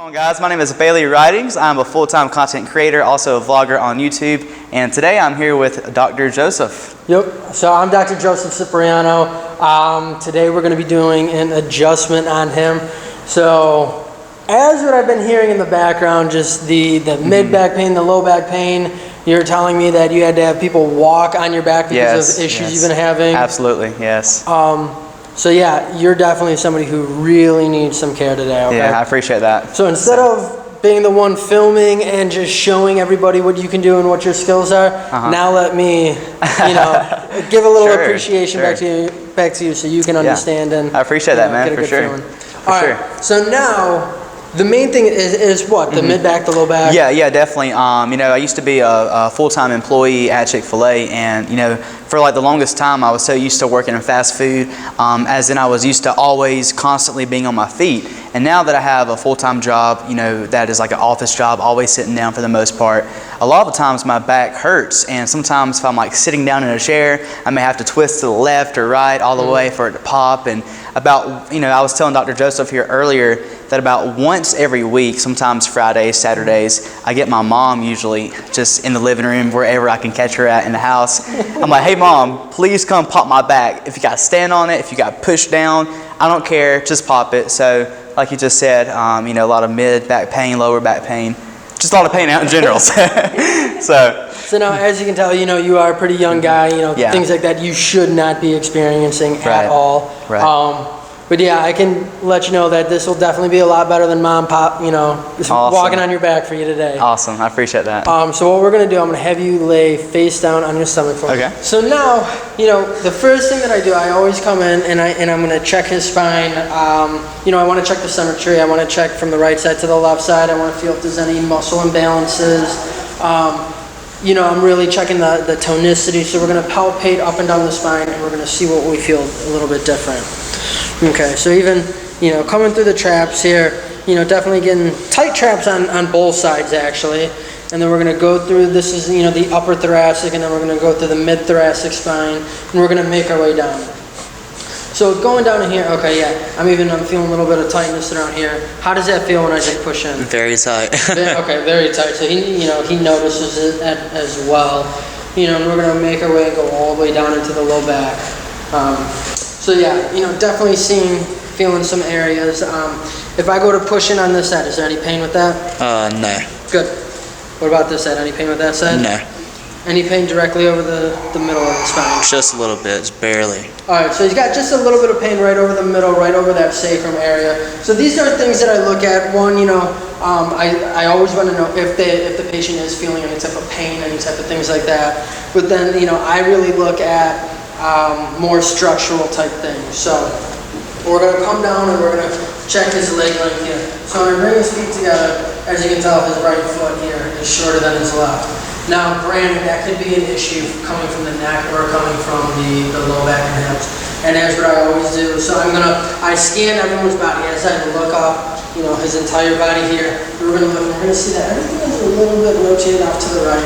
on, guys? My name is Bailey Ridings. I'm a full-time content creator, also a vlogger on YouTube, and today I'm here with Dr. Joseph. Yep, so I'm Dr. Joseph Cipriano. Today we're going to be doing an adjustment on him. So, as what I've been hearing in the background, just the mid-back pain, the low back pain, you're telling me that you had to have people walk on your back because of issues you've been having? Absolutely, yes. So yeah, you're definitely somebody who really needs some care today, okay? Yeah, I appreciate that. So instead of being the one filming and just showing everybody what you can do and what your skills are, now let me, give a little appreciation back to you so you can understand and I appreciate that, man, get a for good sure. feeling. All right, so now the main thing is what? The mid-back, the low back? Yeah, definitely. I used to be a full-time employee at Chick-fil-A, and, for like the longest time, I was so used to working in fast food, as in I was used to always constantly being on my feet. And now that I have a full-time job, that is like an office job, always sitting down for the most part, a lot of the times my back hurts, and sometimes if I'm like sitting down in a chair, I may have to twist to the left or right all the way for it to pop. And I was telling Dr. Joseph here earlier that about once every week, sometimes Fridays, Saturdays, I get my mom usually just in the living room, wherever I can catch her at in the house. I'm like, hey mom, please come pop my back. If you got to stand on it, if you got to push down, I don't care, just pop it. So like you just said, a lot of mid-back pain, lower back pain, just a lot of pain out in general. So now, as you can tell, you are a pretty young guy, things like that you should not be experiencing at all. Right. But yeah, I can let you know that this will definitely be a lot better than mom pop, walking on your back for you today. Awesome, I appreciate that. So what we're going to do, I'm going to have you lay face down on your stomach for me. Okay. So now, the first thing that I do, I always come in and I'm going to check his spine. I want to check the symmetry. I want to check from the right side to the left side. I want to feel if there's any muscle imbalances. I'm really checking the tonicity, so we're going to palpate up and down the spine, and we're going to see what we feel a little bit different. Okay, so even, coming through the traps here, definitely getting tight traps on both sides, actually. And then we're going to go through, this is, the upper thoracic, and then we're going to go through the mid-thoracic spine, and we're going to make our way down. So going down in here, okay, yeah, I'm feeling a little bit of tightness around here. How does that feel when I just push in? Very tight. Okay, very tight. So he notices it as well. And we're gonna make our way and go all the way down into the low back. So yeah, definitely feeling some areas. If I go to push in on this side, is there any pain with that? No. Good. What about this side? Any pain with that side? No. Any pain directly over the middle of the spine? Just a little bit, just barely. Alright, so he's got just a little bit of pain right over the middle, right over that sacrum area. So these are things that I look at. One, I always want to know if the patient is feeling any type of pain, any type of things like that. But then, I really look at more structural type things. So we're going to come down and we're going to check his leg length here. So I'm going to bring his feet together. As you can tell, his right foot here is shorter than his left. Now, granted, that could be an issue coming from the neck or coming from the low back and hips. And that's what I always do. So I scan everyone's body as I look up, his entire body here. We're going to see that everything is a little bit rotated off to the right.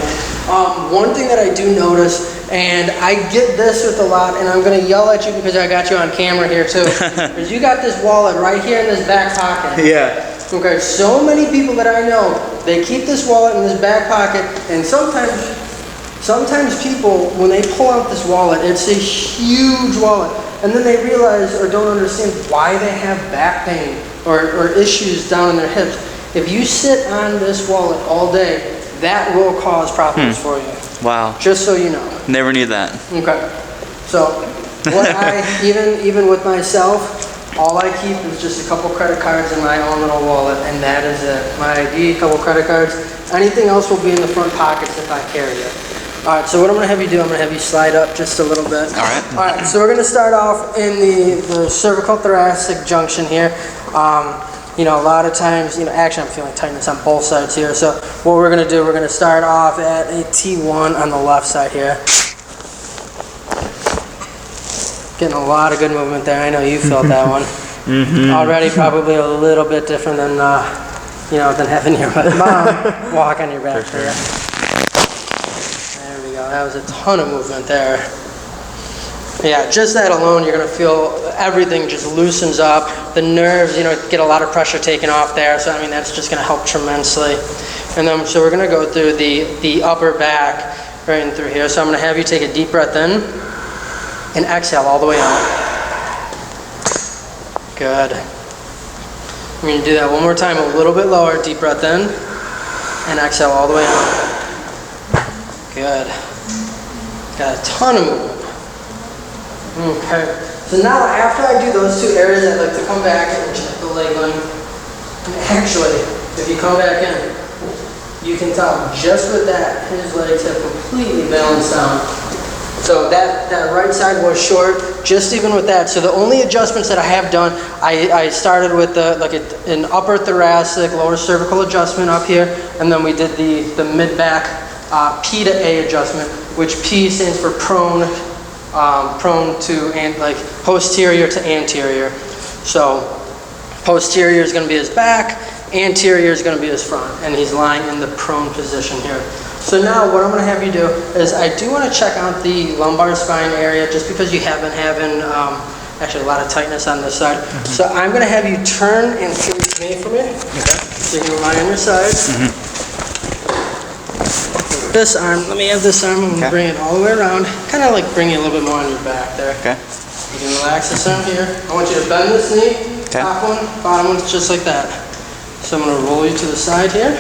One thing that I do notice, and I get this with a lot, and I'm going to yell at you because I got you on camera here too, is you got this wallet right here in this back pocket. Yeah. Okay, so many people that I know, they keep this wallet in this back pocket, and sometimes people, when they pull out this wallet, it's a huge wallet, and then they realize or don't understand why they have back pain or issues down in their hips. If you sit on this wallet all day, that will cause problems for you. Wow. Just so you know. Never knew that. Okay. So, what I, even with myself, all I keep is just a couple credit cards in my own little wallet, and that is it. My ID, a couple credit cards. Anything else will be in the front pockets if I carry it. All right, so what I'm going to have you do, I'm going to have you slide up just a little bit. All right. All right, so we're going to start off in the cervical thoracic junction here. A lot of times, actually I'm feeling tightness on both sides here. So what we're going to do, we're going to start off at a T1 on the left side here. Getting a lot of good movement there. I know you felt that one. Already probably a little bit different than, than having your mom walk on your back. For sure. There we go. That was a ton of movement there. Yeah, just that alone, you're gonna feel everything just loosens up. The nerves, you know, get a lot of pressure taken off there. So I mean, that's just gonna help tremendously. And then, so we're gonna go through the upper back, right in through here. So I'm gonna have you take a deep breath in and exhale all the way out. Good. We're gonna do that one more time, a little bit lower. Deep breath in and exhale all the way out. Good. Got a ton of movement. Okay, so now after I do those two areas, I'd like to come back and check the leg length. And actually, if you come back in, you can tell just with that, his legs have completely balanced out. So that right side was short, just even with that. So the only adjustments that I have done, I started with an upper thoracic, lower cervical adjustment up here, and then we did the mid-back P to A adjustment, which P stands for prone to, and like posterior to anterior. So posterior is going to be his back, anterior is going to be his front, and he's lying in the prone position here. So now what I'm going to have you do is I do want to check out the lumbar spine area, just because you have been having actually a lot of tightness on this side. So I'm going to have you turn and face me for me. Okay. So you can lie on your side. This arm, let me have this arm, I'm going to bring it all the way around, kind of like bring it a little bit more on your back there. Okay. You can relax this arm here. I want you to bend this knee, top one, bottom one, just like that. So I'm going to roll you to the side here.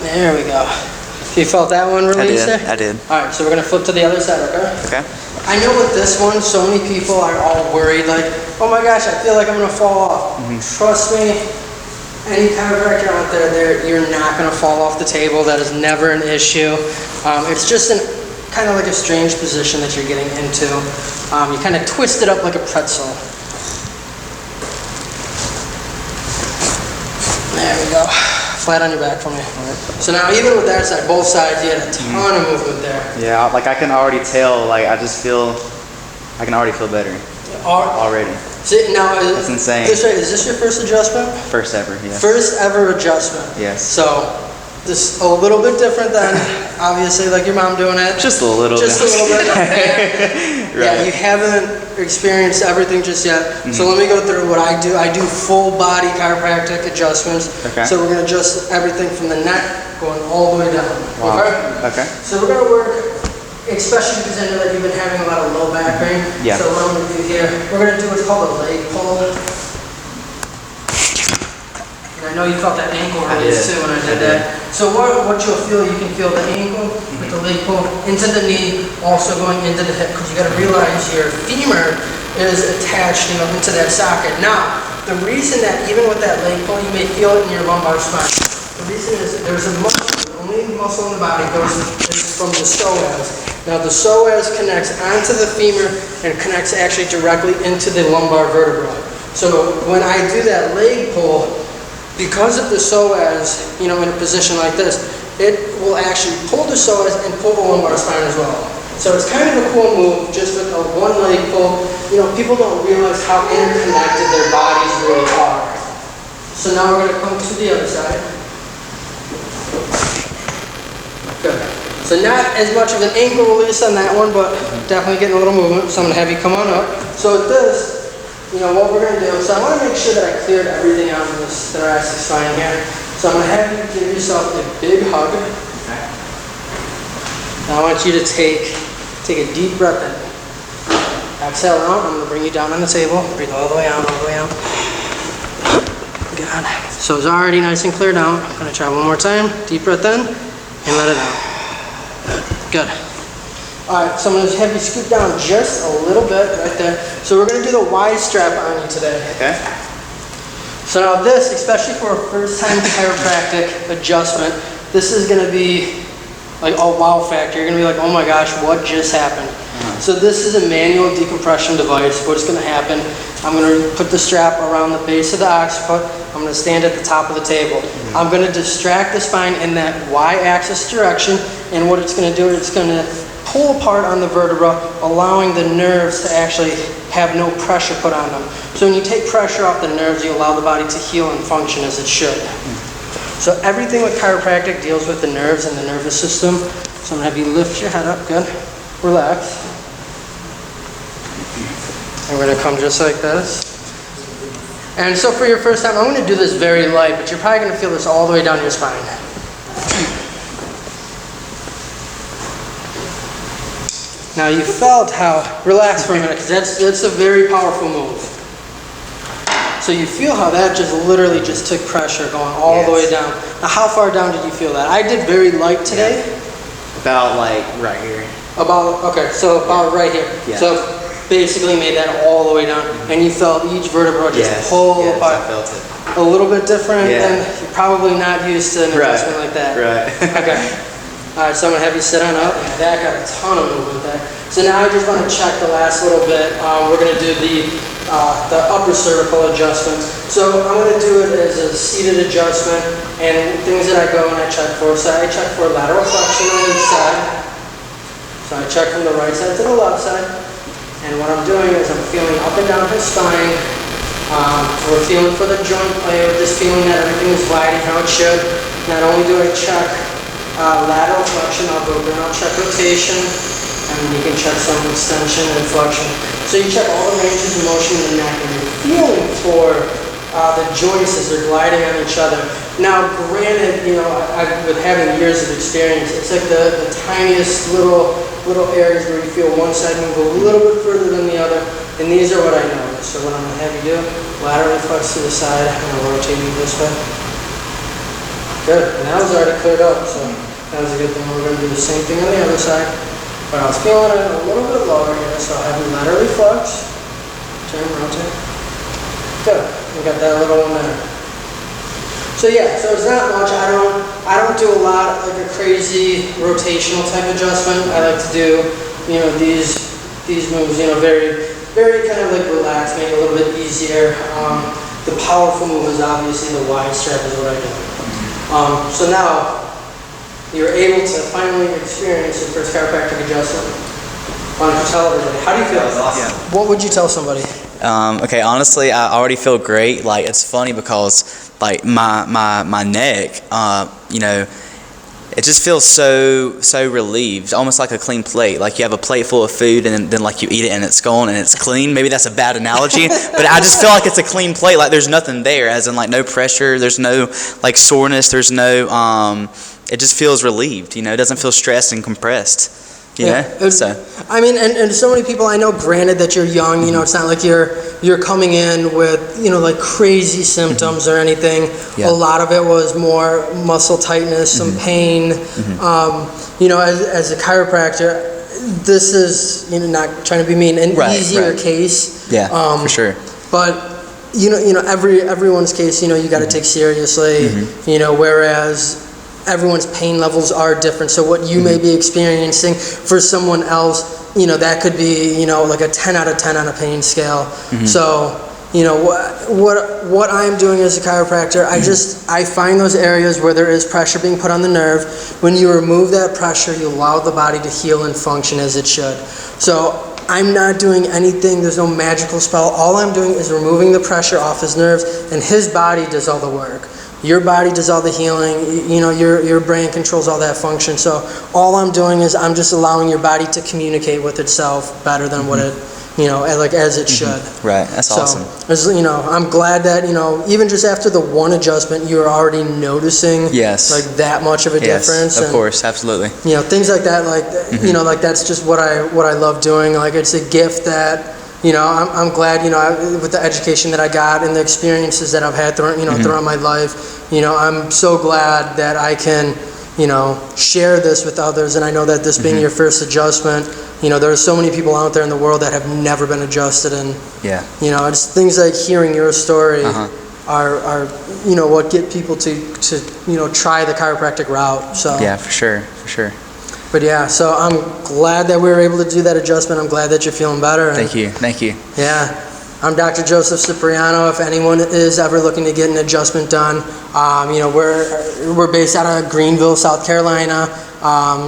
There we go. You felt that one release there? I did. All right, so we're going to flip to the other side, okay? Okay. I know with this one, so many people are all worried, like, oh my gosh, I feel like I'm going to fall off. Trust me. Any chiropractor out there, you're not going to fall off the table. That is never an issue. It's just kind of like a strange position that you're getting into. You kind of twist it up like a pretzel. There we go. Flat on your back for me. So now even with that side, both sides, you had a ton of movement there. Yeah, like I can already tell, like I can already feel better. Already. See, now, that's insane. Is this your first adjustment? First ever, yes. First ever adjustment. Yes. So, this a little bit different than, obviously, like your mom doing it. Just a little bit. Just a little bit. Right. Yeah, you haven't experienced everything just yet. So let me go through what I do. I do full body chiropractic adjustments. Okay. So we're going to adjust everything from the neck going all the way down. Wow. Okay? So we're going to work, especially because I know that you've been having a lot of low back pain. Yeah. So what I'm going to do here, we're going to do what's called a leg pull. And I know you felt that ankle release too when I did that. So what you'll feel, you can feel the ankle with the leg pull into the knee, also going into the hip, because you got to realize your femur is attached, into that socket. Now, the reason that even with that leg pull, you may feel it in your lumbar spine. The reason is there's a muscle, the only muscle in the body is from the psoas. Now the psoas connects onto the femur and connects actually directly into the lumbar vertebra. So when I do that leg pull, because of the psoas, in a position like this, it will actually pull the psoas and pull the lumbar spine as well. So it's kind of a cool move, just with a one leg pull. People don't realize how interconnected their bodies really are. So now we're going to come to the other side. Good. So not as much of an ankle release on that one, but definitely getting a little movement. So I'm going to have you come on up. So with this, what we're going to do, so I want to make sure that I cleared everything out of this thoracic spine here. So I'm going to have you give yourself a big hug. Okay. Now I want you to take a deep breath in. Exhale out. I'm going to bring you down on the table. Breathe all the way out, all the way out. Good. So it's already nice and cleared out. I'm going to try one more time. Deep breath in and let it out. Good. Alright, so I'm going to have you scoot down just a little bit right there. So we're going to do the Y strap on you today. Okay. So now this, especially for a first time chiropractic adjustment, this is going to be like a wow factor. You're going to be like, oh my gosh, what just happened? So this is a manual decompression device. What's going to happen, I'm going to put the strap around the base of the occiput. I'm going to stand at the top of the table. I'm going to distract the spine in that Y-axis direction, and what it's going to do, it's going to pull apart on the vertebra, allowing the nerves to actually have no pressure put on them. So when you take pressure off the nerves, you allow the body to heal and function as it should. So everything with chiropractic deals with the nerves and the nervous system. So I'm going to have you lift your head up, good. Relax. And we're going to come just like this. And so for your first time, I'm going to do this very light, but you're probably going to feel this all the way down your spine. Now you felt how, relax for a minute, because that's a very powerful move. So you feel how that just literally just took pressure going all the way down. Now how far down did you feel that? I did very light today. About like right here. About, okay, so about right here. Yeah. So basically made that all the way down, and you felt each vertebra just pull apart. I felt it. A little bit different than you're probably not used to an adjustment like that. Right. Okay. All right, so I'm gonna have you sit on up. That got a ton of movement there. So now I just want to check the last little bit. We're gonna do the upper cervical adjustment. So I'm gonna do it as a seated adjustment, and things that I go and I check for. So I check for lateral flexion on each side. So I check from the right side to the left side. And what I'm doing is I'm feeling up and down his spine. We're feeling for the joint play, or just feeling that everything is gliding how it should. Not only do I check lateral flexion, I'll go down, I'll check rotation, and you can check some extension and flexion. So you check all the ranges of motion in the neck, and you're feeling for the joints as they're gliding on each other. Now, granted, you know, with having years of experience, it's like the tiniest little areas where you feel one side move a little bit further than the other, and these are what I notice. So what I'm going to have you do, laterally flex to the side, and I'll rotate you this way. Good, and that was already cleared up, so that was a good thing. We're going to do the same thing on the other side, but I was feeling it a little bit lower here, so I'll have you laterally flex, turn, rotate. Good, we got that little one there. So yeah, so it's not much. I don't do a lot like a crazy rotational type adjustment. I like to do, you know, these moves, you know, very kind of like relaxed, maybe a little bit easier. The powerful move is obviously the wide strap is what I do. So now you're able to finally experience your first chiropractic adjustment on television. How do you feel? Awesome. What would you tell somebody? Okay, honestly, I already feel great. Like, it's funny because like my neck, you know, it just feels so relieved, almost like a clean plate. Like you have a plate full of food and then like you eat it and it's gone and it's clean. Maybe that's a bad analogy, but I just feel like it's a clean plate. Like there's nothing there, as in like no pressure, there's no like soreness, there's no, it just feels relieved, you know, it doesn't feel stressed and compressed. You know? So I mean, and so many people I know, granted that you're young, you know, it's not like you're coming in with, you know, like crazy symptoms or anything. A lot of it was more muscle tightness, some pain. You know, as a chiropractor, this is, you know, not trying to be mean, an easier case. Yeah, for sure. But you know, everyone's case, you know, you got to take seriously. You know, whereas everyone's pain levels are different, so what you may be experiencing for someone else, you know, that could be, you know, like a 10 out of 10 on a pain scale. So, you know, what I'm doing as a chiropractor, I find those areas where there is pressure being put on the nerve. When you remove that pressure, you allow the body to heal and function as it should. So I'm not doing anything, there's no magical spell. All I'm doing is removing the pressure off his nerves, and his body does all the work. Your body does all the healing, you know, your brain controls all that function. So all I'm doing is I'm just allowing your body to communicate with itself better than what it, you know, like as it should. Right, that's awesome. So, you know, I'm glad that, you know, even just after the one adjustment, you're already noticing like that much of a difference. Of course, absolutely. You know, things like that, like, you know, like that's just what I love doing. Like it's a gift that, you know, I'm glad, you know, with the education that I got and the experiences that I've had throughout, you know, throughout my life, you know, I'm so glad that I can, you know, share this with others. And I know that this being your first adjustment, you know, there are so many people out there in the world that have never been adjusted, and you know, it's things like hearing your story are you know, what get people to you know, try the chiropractic route. So yeah, for sure. But yeah, so I'm glad that we were able to do that adjustment. I'm glad that you're feeling better. Thank you. Yeah. I'm Dr. Joseph Cipriano. If anyone is ever looking to get an adjustment done, you know, we're based out of Greenville, South Carolina.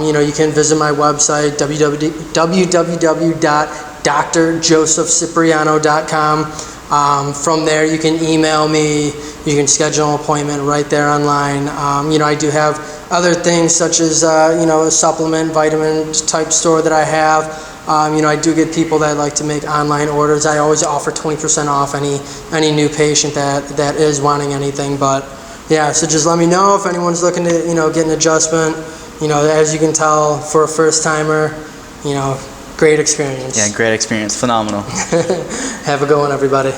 You know, you can visit my website, www.drjosephcipriano.com. From there, you can email me, you can schedule an appointment right there online. I do have other things such as, a supplement, vitamin type store that I have. I do get people that like to make online orders. I always offer 20% off any new patient that is wanting anything. But yeah, so just let me know if anyone's looking to, get an adjustment. As you can tell, for a first timer, great experience. Yeah, great experience. Phenomenal. Have a good one, everybody.